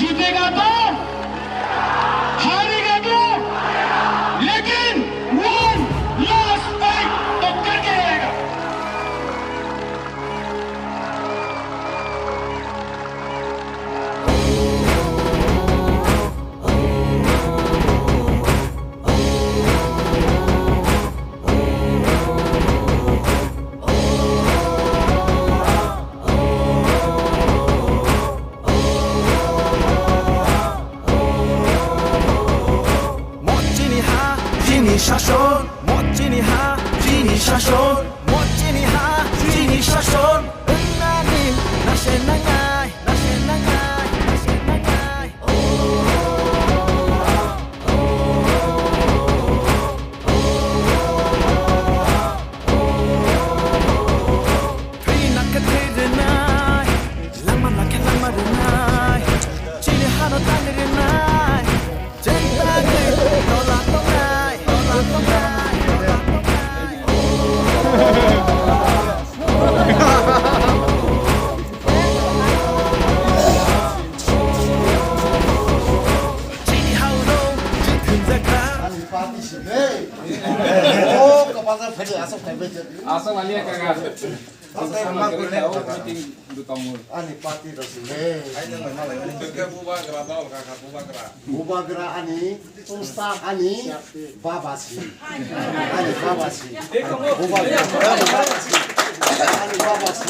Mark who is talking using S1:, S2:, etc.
S1: जीतेगा तो हारेगा तो लेकिन वन लास्ट फाइट तो करके रहेगा।
S2: শাসন 멋지니 하진이 শাসন 멋지니 하진이 শাসন 은나님 나시나가이 나시나가이 나시나가이 Pretty like a day night 낭만 like a 낭만의 night 진이 하나 달리는 night 젠다게 놀랐던 night
S3: Asal ali é cagado.
S4: Ani pati dasile. Bubagra ani ustaz ani babasi. Ani babasi. Bubagra ani babasi.